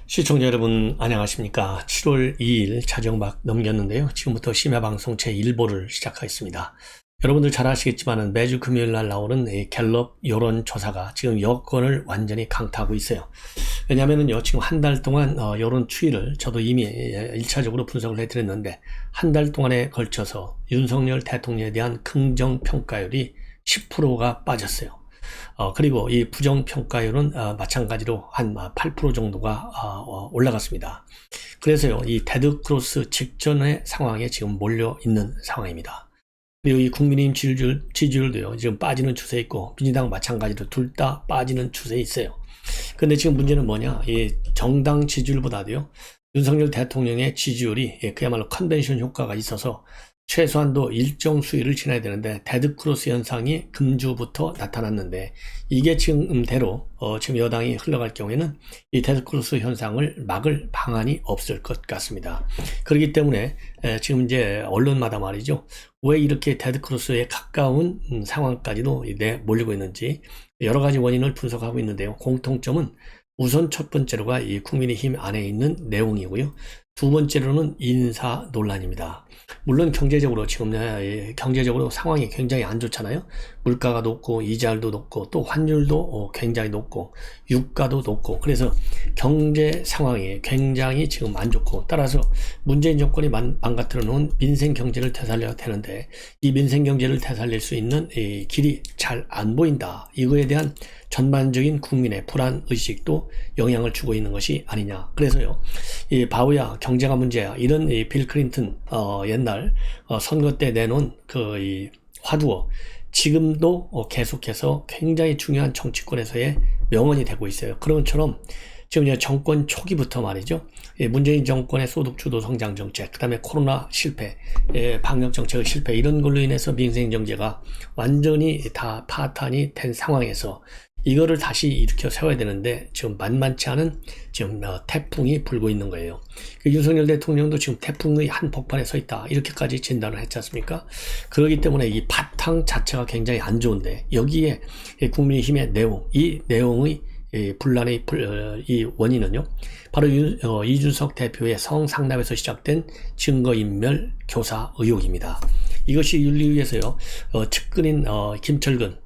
시청자 여러분 안녕하십니까. 7월 2일 자정막 넘겼는데요. 지금부터 심야방송 제1보를 시작하겠습니다. 여러분들 잘 아시겠지만 매주 금요일날 나오는 이 갤럽 여론조사가 지금 여권을 완전히 강타하고 있어요. 왜냐하면요 지금 한 달 동안 여론 추이를 저도 이미 1차적으로 분석을 해드렸는데, 한 달 동안에 걸쳐서 윤석열 대통령에 대한 긍정평가율이 10%가 빠졌어요. 그리고 이 부정평가율은 마찬가지로 한 8% 정도가 올라갔습니다. 그래서요, 이 데드크로스 직전의 상황에 지금 몰려 있는 상황입니다. 그리고 이 국민의힘 지지율도요, 지금 빠지는 추세에 있고, 민주당 마찬가지로 둘 다 빠지는 추세에 있어요. 근데 지금 문제는 뭐냐, 이 정당 지지율보다도요, 윤석열 대통령의 지지율이 그야말로 컨벤션 효과가 있어서 최소한도 일정 수위를 지나야 되는데, 데드크로스 현상이 금주부터 나타났는데, 이게 지금대로 지금 여당이 흘러갈 경우에는 이 데드크로스 현상을 막을 방안이 없을 것 같습니다. 그렇기 때문에 지금 이제 언론마다 말이죠, 왜 이렇게 데드크로스에 가까운 상황까지도 몰리고 있는지 여러 가지 원인을 분석하고 있는데요. 공통점은 우선 첫 번째로가 이 국민의힘 안에 있는 내용이고요. 두 번째로는 인사 논란입니다. 물론 경제적으로 지금 경제적으로 상황이 굉장히 안 좋잖아요. 물가가 높고 이자율도 높고 또 환율도 굉장히 높고 유가도 높고, 그래서 경제 상황이 굉장히 지금 안 좋고, 따라서 문재인 정권이 망가뜨려 놓은 민생 경제를 되살려야 되는데, 이 민생 경제를 되살릴 수 있는 이 길이 잘 안 보인다. 이거에 대한 전반적인 국민의 불안 의식도 영향을 주고 있는 것이 아니냐. 그래서요, 이 바보야 경제가 문제야, 이런 이 빌 클린턴 옛날 선거 때 내놓은 이 화두어, 지금도 계속해서 굉장히 중요한 정치권에서의 명언이 되고 있어요. 그런 것처럼 지금 이제 정권 초기부터 말이죠, 문재인 정권의 소득주도 성장 정책, 그 다음에 코로나 실패, 방역 정책의 실패, 이런 걸로 인해서 민생 경제가 완전히 다 파탄이 된 상황에서 이거를 다시 일으켜 세워야 되는데, 지금 만만치 않은 지금 태풍이 불고 있는 거예요. 윤석열 대통령도 지금 태풍의 한 복판에 서 있다, 이렇게까지 진단을 했지 않습니까? 그렇기 때문에 이 바탕 자체가 굉장히 안 좋은데, 여기에 국민의힘의 내용, 이 내용의 분란의 이 원인은요, 바로 이준석 대표의 성상납에서 시작된 증거인멸 교사 의혹입니다. 이것이 윤리위에서요, 측근인 김철근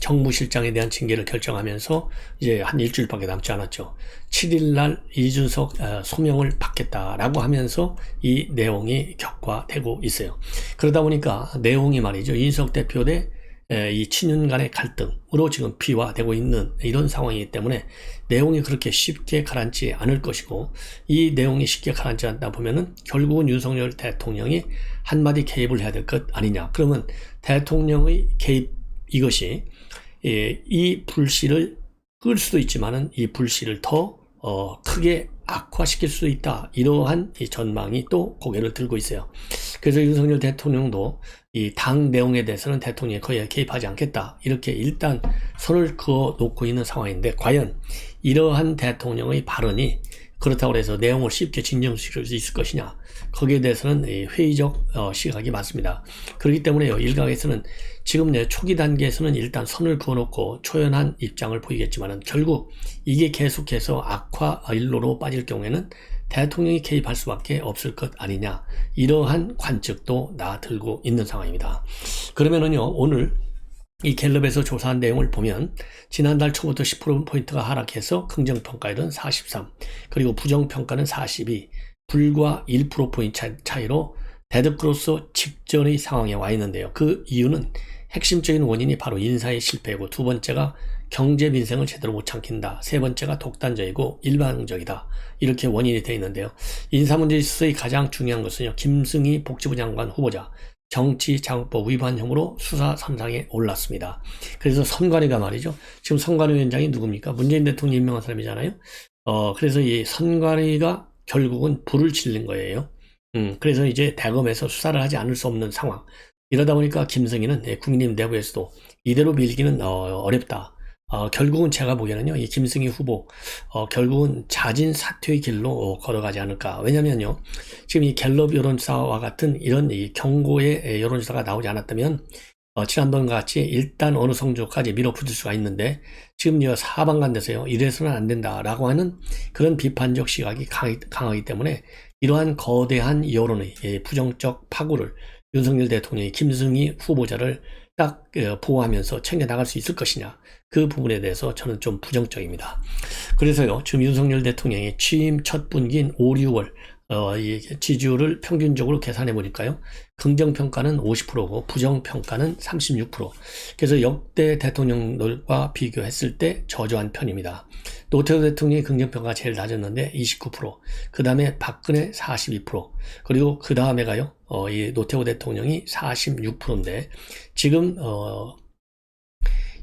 정무실장에 대한 징계를 결정하면서 이제 한 일주일밖에 남지 않았죠. 7일날 이준석 소명을 받겠다라고 하면서 이 내용이 격화되고 있어요. 그러다 보니까 내용이 말이죠, 이준석 대표 대 이 친윤 간의 갈등으로 지금 비화되고 있는 이런 상황이기 때문에 내용이 그렇게 쉽게 가라앉지 않을 것이고, 이 내용이 쉽게 가라앉지 않다 보면은 결국은 윤석열 대통령이 한마디 개입을 해야 될 것 아니냐. 그러면 대통령의 개입, 이것이 이 불씨를 끌 수도 있지만은 이 불씨를 더 크게 악화시킬 수 있다, 이러한 이 전망이 또 고개를 들고 있어요. 그래서 윤석열 대통령도 이 당 내용에 대해서는 대통령이 거의 개입하지 않겠다, 이렇게 일단 선을 그어 놓고 있는 상황인데, 과연 이러한 대통령의 발언이 그렇다고 해서 내용을 쉽게 진정시킬 수 있을 것이냐, 거기에 대해서는 회의적 시각이 많습니다. 그렇기 때문에요, 일각에서는 지금 초기 단계에서는 일단 선을 그어놓고 초연한 입장을 보이겠지만, 결국 이게 계속해서 악화 일로로 빠질 경우에는 대통령이 개입할 수밖에 없을 것 아니냐, 이러한 관측도 나들고 있는 상황입니다. 그러면은요, 오늘 이 갤럽에서 조사한 내용을 보면 지난달 초부터 10%포인트가 하락해서 긍정평가율은 43, 그리고 부정평가는 42, 불과 1%포인트 차이로 데드크로스 직전의 상황에 와 있는데요. 그 이유는 핵심적인 원인이 바로 인사의 실패이고, 두 번째가 경제 민생을 제대로 못 참긴다, 세 번째가 독단적이고 일방적이다, 이렇게 원인이 되어 있는데요. 인사 문제에 있어서 가장 중요한 것은요, 김승희 복지부 장관 후보자 정치자금법 위반 혐의로 수사 선상에 올랐습니다. 그래서 선관위가 말이죠, 지금 선관위원장이 누굽니까? 문재인 대통령이 임명한 사람이잖아요. 그래서 이 선관위가 결국은 불을 질린 거예요. 그래서 이제 대검에서 수사를 하지 않을 수 없는 상황. 이러다 보니까 김승희는 국민의힘 내부에서도 이대로 밀기는 어렵다. 결국은 제가 보기에는요, 이 김승희 후보 결국은 자진 사퇴의 길로 걸어가지 않을까. 왜냐면요, 지금 이 갤럽 여론조사와 같은 이런 이 경고의 여론조사가 나오지 않았다면 지난번과 같이 일단 어느 성조까지 밀어붙일 수가 있는데 지금 사방간 데서요 이래서는 안 된다라고 하는 그런 비판적 시각이 강하기 때문에 이러한 거대한 여론의 부정적 파고를 윤석열 대통령이 김승희 후보자를 딱 보호하면서 챙겨나갈 수 있을 것이냐, 그 부분에 대해서 저는 좀 부정적입니다. 그래서요 지금 윤석열 대통령이 취임 첫 분기인 5, 6월 이 지지율을 평균적으로 계산해 보니까요 긍정평가는 50%고 부정평가는 36%. 그래서 역대 대통령들과 비교했을 때 저조한 편입니다. 노태우 대통령의 긍정평가가 제일 낮았는데 29%, 그 다음에 박근혜 42%, 그리고 그 다음에가요 이 노태우 대통령이 46%인데 지금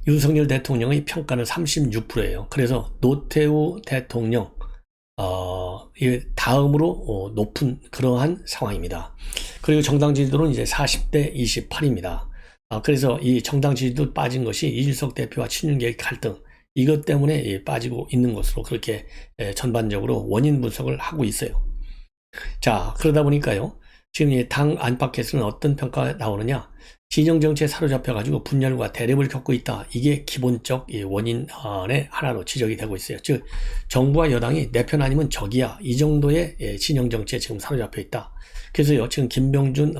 윤석열 대통령의 평가는 36%예요. 그래서 노태우 대통령 다음으로 높은 그러한 상황입니다. 그리고 정당 지지도는 이제 40대 28입니다. 그래서 이 정당 지지도 빠진 것이 이준석 대표와 친윤계의 갈등, 이것 때문에 빠지고 있는 것으로 그렇게 전반적으로 원인 분석을 하고 있어요. 자, 그러다 보니까요 지금 이 당 안팎에서는 어떤 평가가 나오느냐, 진영 정치에 사로잡혀가지고 분열과 대립을 겪고 있다. 이게 기본적 원인의 하나로 지적이 되고 있어요. 즉 정부와 여당이 내 편 아니면 적이야, 이 정도의 진영 정치에 지금 사로잡혀 있다. 그래서요 지금 김병준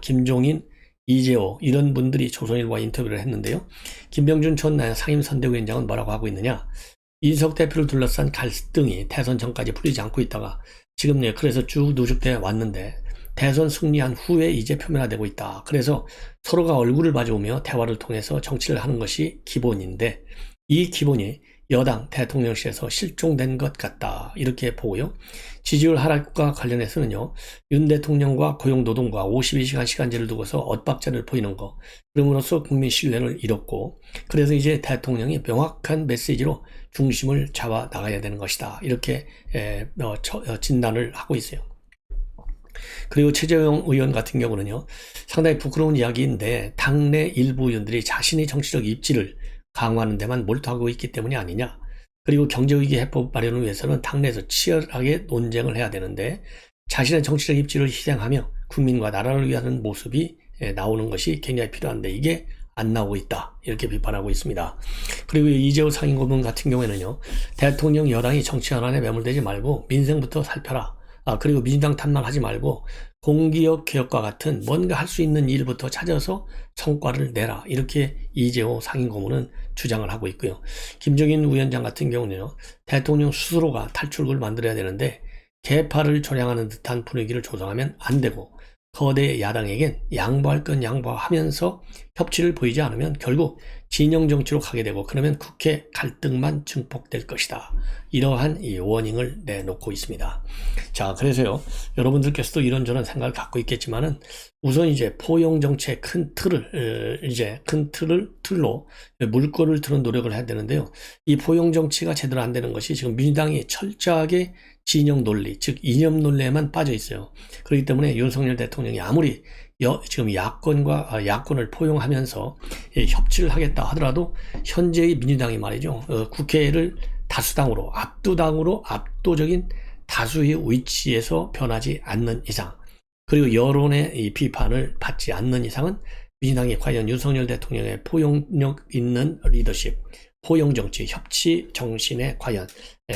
김종인, 이재호 이런 분들이 조선일보와 인터뷰를 했는데요. 김병준 전 상임선대위원장은 뭐라고 하고 있느냐, 이준석 대표를 둘러싼 갈등이 대선 전까지 풀리지 않고 있다가 지금 그래서 쭉 누적돼 왔는데 대선 승리한 후에 이제 표면화되고 있다. 그래서 서로가 얼굴을 마주보며 대화를 통해서 정치를 하는 것이 기본인데 이 기본이 여당 대통령실에서 실종된 것 같다, 이렇게 보고요. 지지율 하락과 관련해서는요 윤 대통령과 고용노동과 52시간 시간제를 두고서 엇박자를 보이는 거, 그럼으로써 국민 신뢰를 잃었고, 그래서 이제 대통령이 명확한 메시지로 중심을 잡아 나가야 되는 것이다, 이렇게 진단을 하고 있어요. 그리고 최재형 의원 같은 경우는요 상당히 부끄러운 이야기인데 당내 일부 의원들이 자신의 정치적 입지를 강화하는 데만 몰두하고 있기 때문이 아니냐, 그리고 경제위기 해법 마련을 위해서는 당내에서 치열하게 논쟁을 해야 되는데 자신의 정치적 입지를 희생하며 국민과 나라를 위하는 모습이 나오는 것이 굉장히 필요한데 이게 안 나오고 있다, 이렇게 비판하고 있습니다. 그리고 이재호 상임고문 같은 경우에는요 대통령 여당이 정치 현안에 매몰되지 말고 민생부터 살펴라, 그리고 민주당 탓만 하지 말고 공기업 개혁과 같은 뭔가 할 수 있는 일부터 찾아서 성과를 내라, 이렇게 이재호 상임고문은 주장을 하고 있고요. 김종인 위원장 같은 경우는요 대통령 스스로가 탈출구를 만들어야 되는데 개파를 조량하는 듯한 분위기를 조성하면 안 되고 거대 야당에겐 양보할 건 양보하면서 협치를 보이지 않으면 결국 진영 정치로 가게 되고 그러면 국회 갈등만 증폭될 것이다, 이러한 이 워닝을 내놓고 있습니다. 자, 그래서요 여러분들께서도 이런저런 생각을 갖고 있겠지만은 우선 이제 포용 정치의 큰 틀로 물꼬를 트는 노력을 해야 되는데요. 이 포용 정치가 제대로 안 되는 것이 지금 민주당이 철저하게 진영 논리, 즉 이념 논리에만 빠져 있어요. 그렇기 때문에 윤석열 대통령이 아무리 지금 야권을 포용하면서 협치를 하겠다 하더라도 현재의 민주당이 말이죠 국회를 다수당으로 압도적인 다수의 위치에서 변하지 않는 이상, 그리고 여론의 이 비판을 받지 않는 이상은 민주당이 과연 윤석열 대통령의 포용력 있는 리더십, 포용정치, 협치 정신에 과연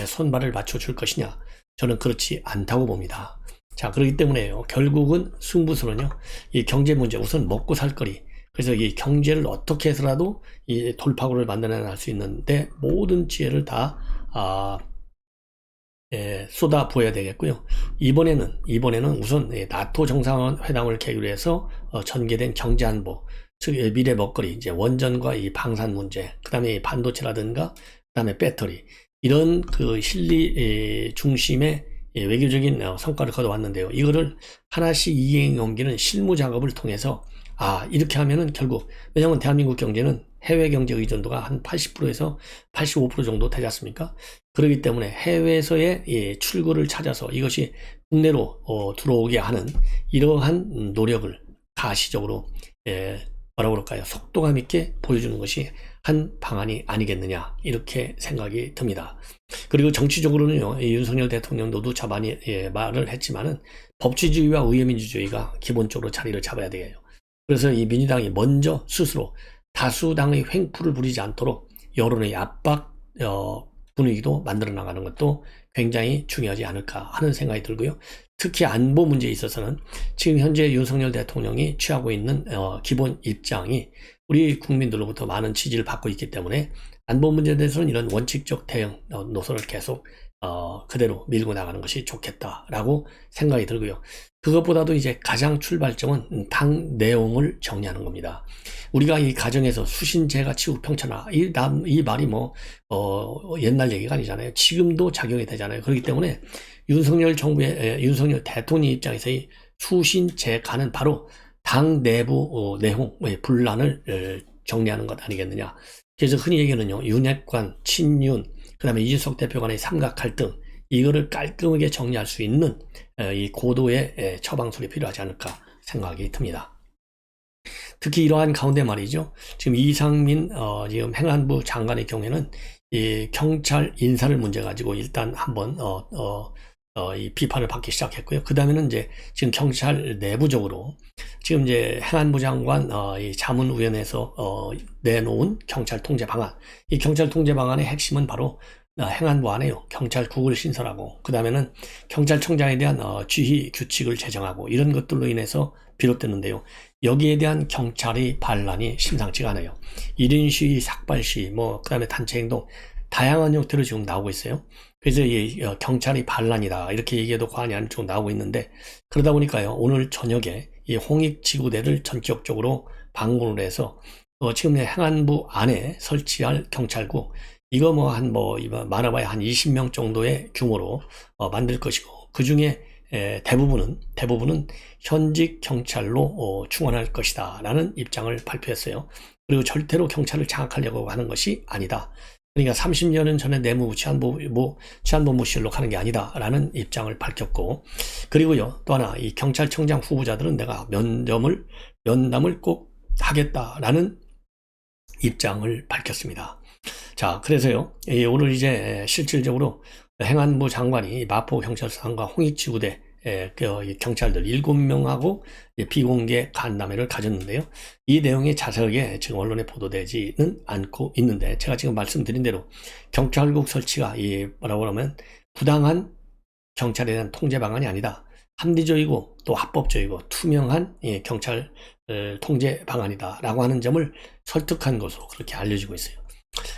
손발을 맞춰줄 것이냐, 저는 그렇지 않다고 봅니다. 자, 그렇기 때문에요 결국은 승부수는요 이 경제 문제, 우선 먹고 살 거리, 그래서 이 경제를 어떻게 해서라도 이 돌파구를 만들어낼 수 있는데 모든 지혜를 다 쏟아 부어야 되겠고요. 이번에는 우선 나토 정상회담을 계기로 해서 전개된 경제안보, 즉 미래 먹거리, 이제 원전과 이 방산 문제, 그 다음에 반도체라든가, 그 다음에 배터리, 이런 그 실리 중심의 외교적인 성과를 거둬왔는데요. 이거를 하나씩 이행에 옮기는 실무 작업을 통해서 이렇게 하면은 결국, 왜냐하면 대한민국 경제는 해외 경제 의존도가 한 80%에서 85% 정도 되지 않습니까? 그렇기 때문에 해외에서의 출구를 찾아서 이것이 국내로 들어오게 하는 이러한 노력을 가시적으로 뭐라고 그럴까요? 속도감 있게 보여주는 것이 한 방안이 아니겠느냐, 이렇게 생각이 듭니다. 그리고 정치적으로는요, 윤석열 대통령도 많이 말을 했지만은 법치주의와 의회민주주의가 기본적으로 자리를 잡아야 돼요. 그래서 이 민주당이 먼저 스스로 다수당의 횡포를 부리지 않도록 여론의 압박 분위기도 만들어 나가는 것도 굉장히 중요하지 않을까 하는 생각이 들고요. 특히 안보 문제에 있어서는 지금 현재 윤석열 대통령이 취하고 있는 기본 입장이 우리 국민들로부터 많은 지지를 받고 있기 때문에 안보 문제에 대해서는 이런 원칙적 대응 노선을 계속 그대로 밀고 나가는 것이 좋겠다라고 생각이 들고요. 그것보다도 이제 가장 출발점은 당 내용을 정리하는 겁니다. 우리가 이 가정에서 수신제가 치우평천하 이 말이 뭐 옛날 얘기가 아니잖아요. 지금도 작용이 되잖아요. 그렇기 때문에 윤석열 정부의 윤석열 대통령 입장에서 이 수신제가는 바로 당 내부 내용 분란을 정리하는 것 아니겠느냐. 그래서 흔히 얘기하는요, 윤핵관, 친윤, 그 다음에 이준석 대표 간의 삼각 갈등, 이거를 깔끔하게 정리할 수 있는 이 고도의 처방술이 필요하지 않을까 생각이 듭니다. 특히 이러한 가운데 말이죠. 지금 이상민 지금 행안부 장관의 경우에는 이 경찰 인사를 문제 가지고 일단 한번 이 비판을 받기 시작했고요. 그 다음에는 이제 지금 경찰 내부적으로 지금 이제 행안부 장관 이 자문위원회에서 내놓은 경찰 통제 방안, 이 경찰 통제 방안의 핵심은 바로 행안부 안에요. 경찰국을 신설하고 그 다음에는 경찰청장에 대한 지휘 규칙을 제정하고 이런 것들로 인해서 비롯됐는데요. 여기에 대한 경찰의 반란이 심상치가 않아요. 1인 시위, 삭발 시위, 그 다음에 단체 행동, 다양한 형태로 지금 나오고 있어요. 그래서 이 경찰이 반란이다 이렇게 얘기해도 과언이 아닐 정도 나오고 있는데, 그러다 보니까요, 오늘 저녁에 이 홍익지구대를 전격적으로 방문을 해서 지금 행안부 안에 설치할 경찰국, 이거 많아봐야 한 20명 정도의 규모로 만들 것이고, 그 중에 대부분은 현직 경찰로 충원할 것이다 라는 입장을 발표했어요. 그리고 절대로 경찰을 장악하려고 하는 것이 아니다. 그러니까 30년 전에 내무부 치안본부실로 가는 게 아니다 라는 입장을 밝혔고, 그리고요, 또 하나 이 경찰청장 후보자들은 내가 면담을 꼭 하겠다라는 입장을 밝혔습니다. 자, 그래서요, 오늘 이제 실질적으로 행안부 장관이 마포경찰서장과 홍익지구대 경찰들 7명하고 비공개 간담회를 가졌는데요. 이 내용이 자세하게 지금 언론에 보도되지는 않고 있는데, 제가 지금 말씀드린 대로 경찰국 설치가 뭐라고 하면 부당한 경찰에 대한 통제 방안이 아니다. 합리적이고 또 합법적이고 투명한 경찰 통제 방안이다 라고 하는 점을 설득한 것으로 그렇게 알려지고 있어요.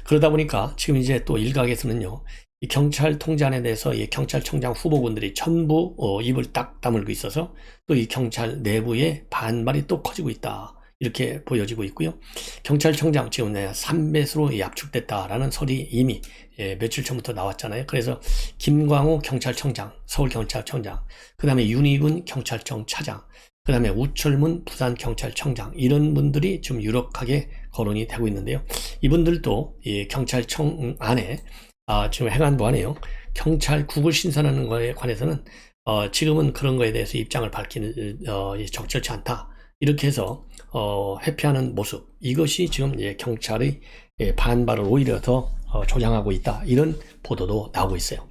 그러다 보니까 지금 이제 또 일각에서는요, 이 경찰 통제안에 대해서 이 경찰청장 후보군들이 전부 입을 딱 다물고 있어서 또 이 경찰 내부의 반발이 또 커지고 있다 이렇게 보여지고 있고요. 경찰청장 지금 3배수로 압축됐다라는 설이 이미 며칠 전부터 나왔잖아요. 그래서 김광호 경찰청장, 서울경찰청장, 그 다음에 윤희군 경찰청 차장, 그 다음에 우철문 부산경찰청장, 이런 분들이 좀 유력하게 거론이 되고 있는데요. 이분들도 이 경찰청 안에 지금 행안부 안에요, 경찰국을 신설하는 것에 관해서는 지금은 그런 거에 대해서 입장을 밝히는 적절치 않다 이렇게 해서 회피하는 모습, 이것이 지금 경찰의 반발을 오히려 더 조장하고 있다 이런 보도도 나오고 있어요.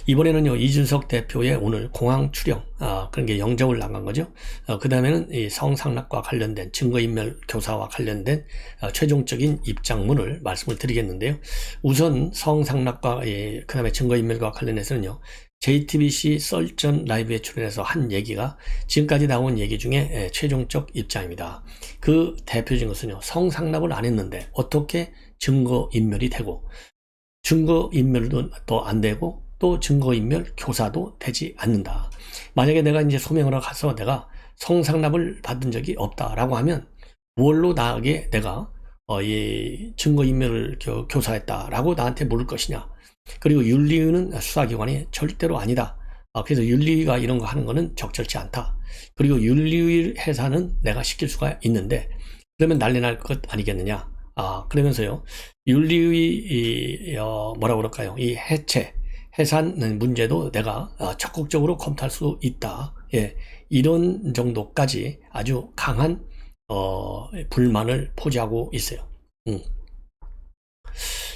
이번에는요, 이준석 대표의 오늘 공항 출영, 그런 게 영접을 나간 거죠. 그 다음에는 이 성상납과 관련된 증거인멸 교사와 관련된 최종적인 입장문을 말씀을 드리겠는데요. 우선 성상납과 그 다음에 증거인멸과 관련해서는요, JTBC 썰전 라이브에 출연해서 한 얘기가 지금까지 나온 얘기 중에 최종적 입장입니다. 그 대표적인 것은요, 성상납을 안 했는데 어떻게 증거인멸이 되고, 증거인멸도 또 안 되고, 또 증거인멸 교사도 되지 않는다. 만약에 내가 이제 소명하러 가서 내가 성상납을 받은 적이 없다라고 하면 뭘로 나에게 내가 이 증거인멸을 교사했다라고 나한테 물을 것이냐. 그리고 윤리위는 수사기관이 절대로 아니다. 그래서 윤리위가 이런 거 하는 거는 적절치 않다. 그리고 윤리위 해산은 내가 시킬 수가 있는데 그러면 난리 날 것 아니겠느냐. 그러면서요, 윤리위 뭐라고 그럴까요? 이 해산 문제도 내가 적극적으로 검토할 수 있다. 이런 정도까지 아주 강한 불만을 포기하고 있어요.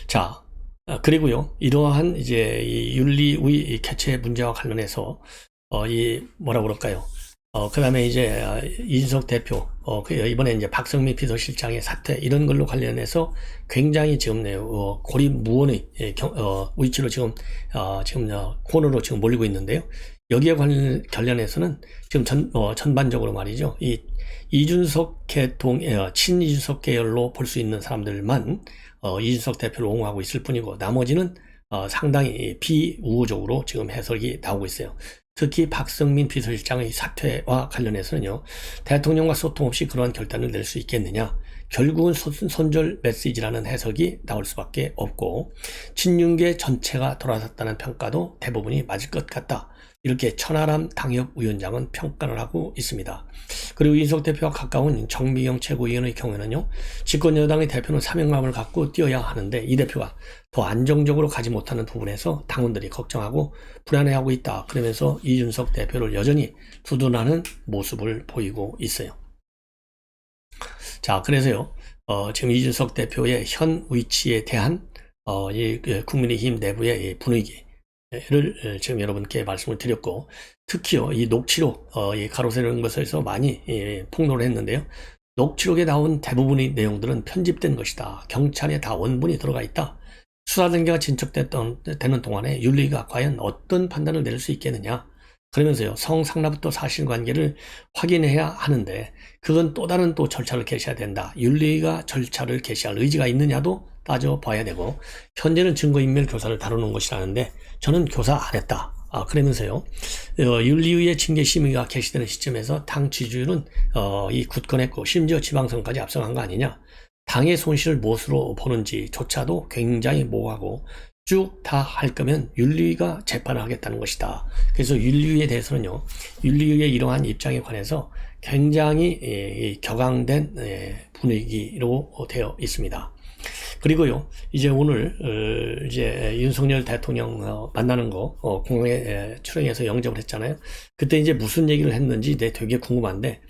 자, 그리고요, 이러한 이제 이 윤리위 개최 문제와 관련해서 이 뭐라고 그럴까요? 그다음에 이제 이준석 대표, 이번에 이제 박성민 비서실장의 사퇴 이런 걸로 관련해서 굉장히 지금 고립무원의 위치로 지금 코너로 지금 몰리고 있는데요. 여기에 관련해서는 지금 전반적으로 말이죠. 이 이준석 친이준석 계열로 볼 수 있는 사람들만 이준석 대표를 옹호하고 있을 뿐이고 나머지는 상당히 비우호적으로 지금 해석이 나오고 있어요. 특히 박성민 비서실장의 사퇴와 관련해서는요, 대통령과 소통 없이 그러한 결단을 낼 수 있겠느냐, 결국은 손절 메시지라는 해석이 나올 수밖에 없고, 친윤계 전체가 돌아섰다는 평가도 대부분이 맞을 것 같다. 이렇게 천하람 당협위원장은 평가를 하고 있습니다. 그리고 이준석 대표와 가까운 정미경 최고위원의 경우에는요, 집권여당의 대표는 사명감을 갖고 뛰어야 하는데 이 대표가 더 안정적으로 가지 못하는 부분에서 당원들이 걱정하고 불안해하고 있다. 그러면서 이준석 대표를 여전히 두둔하는 모습을 보이고 있어요. 자, 그래서요, 지금 이준석 대표의 현 위치에 대한 이 국민의힘 내부의 분위기, 를 지금 여러분께 말씀을 드렸고, 특히요 이 녹취록 이 가로세로는 것에서 많이 폭로를 했는데요. 녹취록에 나온 대부분의 내용들은 편집된 것이다. 경찰에 다 원본이 들어가 있다. 수사 단계가 진척되는 동안에 윤리가 과연 어떤 판단을 내릴 수 있겠느냐. 그러면서요 성상납부터 사실관계를 확인해야 하는데 그건 또 다른 절차를 개시해야 된다. 윤리가 절차를 개시할 의지가 있느냐도 따져봐야 되고, 현재는 증거인멸 교사를 다루는 것이라는데 저는 교사 안 했다. 그러면서요 윤리위의 징계심의가 개시되는 시점에서 당 지지율은 굳건했고 심지어 지방선까지 앞서간 거 아니냐. 당의 손실을 무엇으로 보는지조차도 굉장히 모호하고, 쭉 다 할 거면 윤리위가 재판을 하겠다는 것이다. 그래서 윤리위에 대해서는요, 윤리위의 이러한 입장에 관해서 굉장히 격앙된 분위기로 되어 있습니다. 그리고요, 이제 오늘 이제 윤석열 대통령 만나는 거 공항에 출행해서 영접을 했잖아요. 그때 이제 무슨 얘기를 했는지 되게 궁금한데,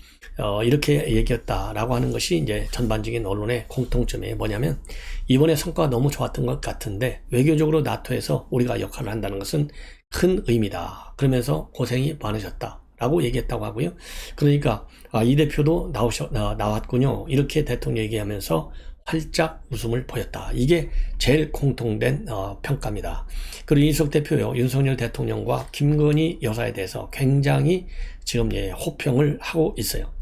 이렇게 얘기했다라고 하는 것이 이제 전반적인 언론의 공통점이 뭐냐면, 이번에 성과가 너무 좋았던 것 같은데 외교적으로 나토에서 우리가 역할을 한다는 것은 큰 의미다. 그러면서 고생이 많으셨다 라고 얘기했다고 하고요. 그러니까 이 대표도 나왔군요. 이렇게 대통령이 얘기하면서 활짝 웃음을 보였다. 이게 제일 공통된 평가입니다. 그리고 이준석 대표요, 윤석열 대통령과 김건희 여사에 대해서 굉장히 지금 호평을 하고 있어요.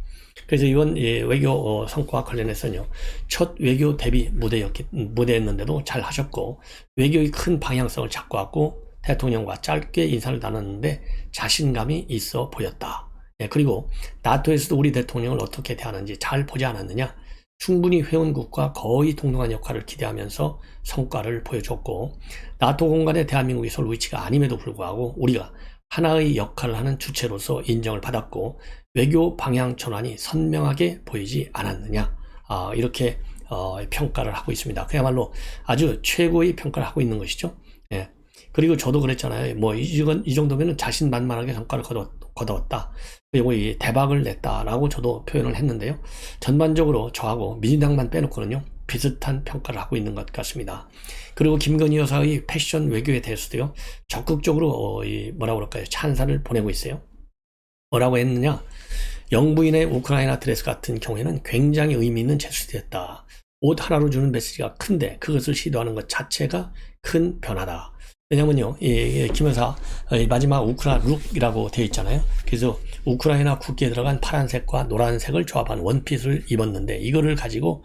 그래서 이번 외교 성과와 관련해서는요, 첫 외교 데뷔 무대였는데도 잘 하셨고, 외교의 큰 방향성을 잡고 왔고, 대통령과 짧게 인사를 나눴는데 자신감이 있어 보였다. 그리고 나토에서도 우리 대통령을 어떻게 대하는지 잘 보지 않았느냐. 충분히 회원국과 거의 동등한 역할을 기대하면서 성과를 보여줬고, 나토 공간에 대한민국이 서로 위치가 아님에도 불구하고 우리가 하나의 역할을 하는 주체로서 인정을 받았고, 외교 방향 전환이 선명하게 보이지 않았느냐. 이렇게 평가를 하고 있습니다. 그야말로 아주 최고의 평가를 하고 있는 것이죠. 예. 그리고 저도 그랬잖아요. 이 정도면 자신만만하게 성과를 거두었다. 그리고 대박을 냈다라고 저도 표현을 했는데요. 전반적으로 저하고 민주당만 빼놓고는요, 비슷한 평가를 하고 있는 것 같습니다. 그리고 김건희 여사의 패션 외교에 대해서도요, 적극적으로 찬사를 보내고 있어요. 뭐라고 했느냐? 영부인의 우크라이나 드레스 같은 경우에는 굉장히 의미 있는 제스처였다. 옷 하나로 주는 메시지가 큰데 그것을 시도하는 것 자체가 큰 변화다. 왜냐면요, 김 여사 마지막 우크라이나 룩이라고 되어 있잖아요. 그래서 우크라이나 국기에 들어간 파란색과 노란색을 조합한 원핏을 입었는데 이거를 가지고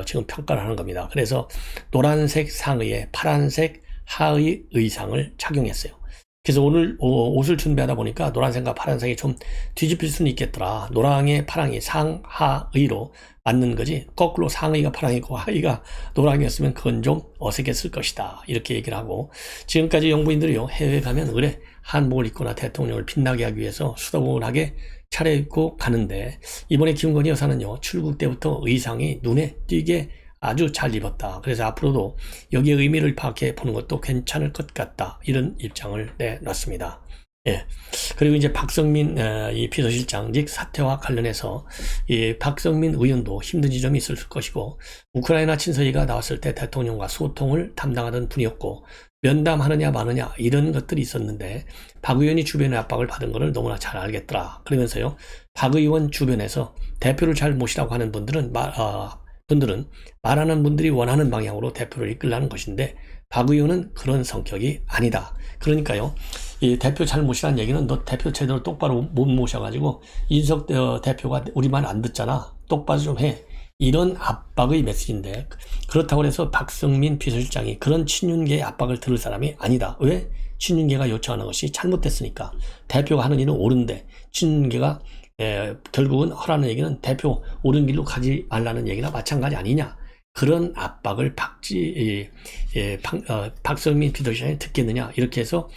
지금 평가를 하는 겁니다. 그래서 노란색 상의에 파란색 하의 의상을 착용했어요. 그래서 오늘 옷을 준비하다 보니까 노란색과 파란색이 좀 뒤집힐 수는 있겠더라. 노랑에 파랑이 상하의로 맞는 거지, 거꾸로 상의가 파랑이고 하의가 노랑이었으면 그건 좀 어색했을 것이다. 이렇게 얘기를 하고, 지금까지 영부인들이요, 해외에 가면 의뢰 한복을 입거나 대통령을 빛나게 하기 위해서 수다봉을하게 차려입고 가는데, 이번에 김건희 여사는요, 출국 때부터 의상이 눈에 띄게 아주 잘 입었다. 그래서 앞으로도 여기에 의미를 파악해 보는 것도 괜찮을 것 같다. 이런 입장을 내놨습니다. 예. 그리고 이제 박성민 이 비서실장직 사태와 관련해서 이 박성민 의원도 힘든 지점이 있을 것이고, 우크라이나 친서위가 나왔을 때 대통령과 소통을 담당하던 분이었고, 면담하느냐 마느냐 이런 것들이 있었는데 박 의원이 주변의 압박을 받은 것을 너무나 잘 알겠더라. 그러면서요, 박 의원 주변에서 대표를 잘 모시라고 하는 분들은 말하는 분들이 원하는 방향으로 대표를 이끌라는 것인데 박 의원은 그런 성격이 아니다. 그러니까요, 이 대표 잘 모시라는 얘기는 너 대표 제대로 똑바로 못 모셔가지고 이준석 대표가 우리 말 안 듣잖아. 똑바로 좀 해. 이런 압박의 메시지인데, 그렇다고 해서 박성민 비서실장이 그런 친윤계의 압박을 들을 사람이 아니다. 왜? 친윤계가 요청하는 것이 잘못됐으니까. 대표가 하는 일은 옳은데 친윤계가 결국은 하라는 얘기는 대표 옳은 길로 가지 말라는 얘기나 마찬가지 아니냐. 그런 압박을 박성민 비서실장이 듣겠느냐. 이렇게 해서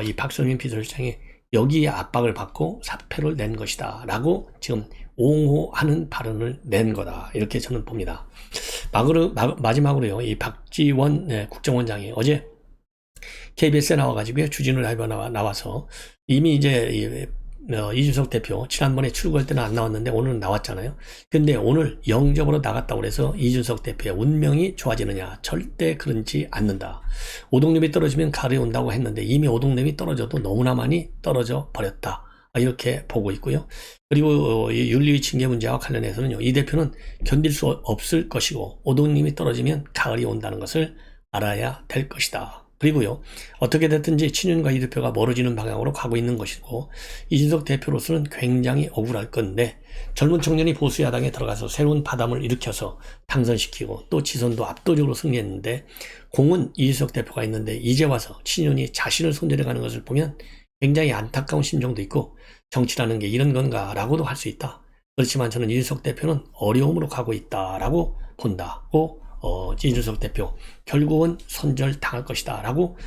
이 박성민 비서실장이 여기에 압박을 받고 사표를 낸 것이다 라고 지금 옹호하는 발언을 낸 거다, 이렇게 저는 봅니다. 마지막으로요, 이 박지원 국정원장이 어제 KBS에 나와가지고 주진우 라이브에 나와서 이미 이제 이준석 대표 지난번에 출구할 때는 안 나왔는데 오늘은 나왔잖아요. 근데 오늘 영접으로 나갔다고 해서 이준석 대표의 운명이 좋아지느냐? 절대 그렇지 않는다. 오동님이 떨어지면 가을이 온다고 했는데 이미 오동님이 떨어져도 너무나 많이 떨어져 버렸다, 이렇게 보고 있고요. 그리고 이 윤리위 징계 문제와 관련해서는요, 이 대표는 견딜 수 없을 것이고 오동님이 떨어지면 가을이 온다는 것을 알아야 될 것이다. 그리고요, 어떻게 됐든지 친윤과 이 대표가 멀어지는 방향으로 가고 있는 것이고 이준석 대표로서는 굉장히 억울할 건데, 젊은 청년이 보수 야당에 들어가서 새로운 바람을 일으켜서 당선시키고 또 지선도 압도적으로 승리했는데 공은 이준석 대표가 있는데 이제 와서 친윤이 자신을 손절해가는 것을 보면 굉장히 안타까운 심정도 있고, 정치라는 게 이런 건가 라고도 할 수 있다. 그렇지만 저는 이준석 대표는 어려움으로 가고 있다라고 본다고, 이준석 대표 결국은 손절 당할 것이다 라고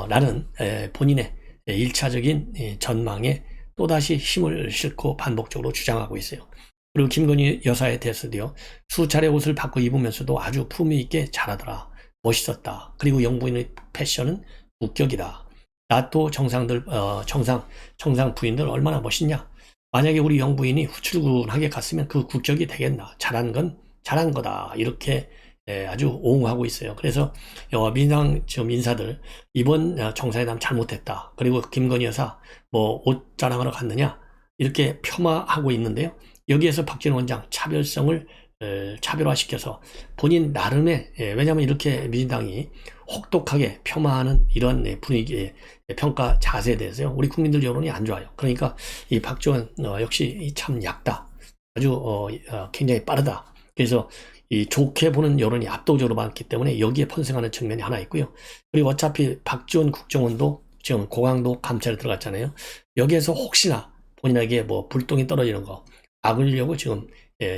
나는 본인의 1차적인 전망에 또다시 힘을 싣고 반복적으로 주장하고 있어요. 그리고 김건희 여사에 대해서도요, 수차례 옷을 바꿔 입으면서도 아주 품위 있게 잘하더라, 멋있었다, 그리고 영부인의 패션은 국격이다, 나토 정상 부인들 얼마나 멋있냐, 만약에 우리 영부인이 후출근하게 갔으면 그 국격이 되겠나, 잘한 건 잘한 거다, 이렇게 아주 옹호하고 있어요. 그래서 민주당 지금 인사들 이번 정상회담 잘못했다, 그리고 김건희 여사 뭐 옷 자랑하러 갔느냐, 이렇게 폄하하고 있는데요. 여기에서 박지원 원장 차별성을 차별화시켜서 본인 나름의, 왜냐하면 이렇게 민주당이 혹독하게 폄하하는 이런 분위기의 평가 자세에 대해서요, 우리 국민들 여론이 안 좋아요. 그러니까 이 박지원 역시 참 얕다, 아주 굉장히 빠르다. 그래서 이 좋게 보는 여론이 압도적으로 많기 때문에 여기에 편승하는 측면이 하나 있고요. 그리고 어차피 박지원 국정원도 지금 고강도 감찰에 들어갔잖아요. 여기에서 혹시나 본인에게 뭐 불똥이 떨어지는 거 막으려고 지금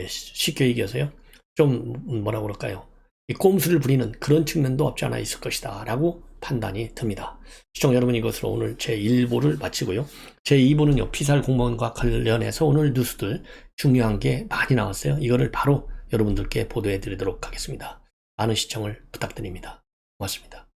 쉽게 얘기해서요, 좀 뭐라고 그럴까요, 이 꼼수를 부리는 그런 측면도 없지 않아 있을 것이다 라고 판단이 듭니다. 시청자 여러분, 이것으로 오늘 제1부를 마치고요. 제2부는요, 피살 공무원과 관련해서 오늘 뉴스들 중요한 게 많이 나왔어요. 이거를 바로 여러분들께 보도해 드리도록 하겠습니다. 많은 시청을 부탁드립니다. 고맙습니다.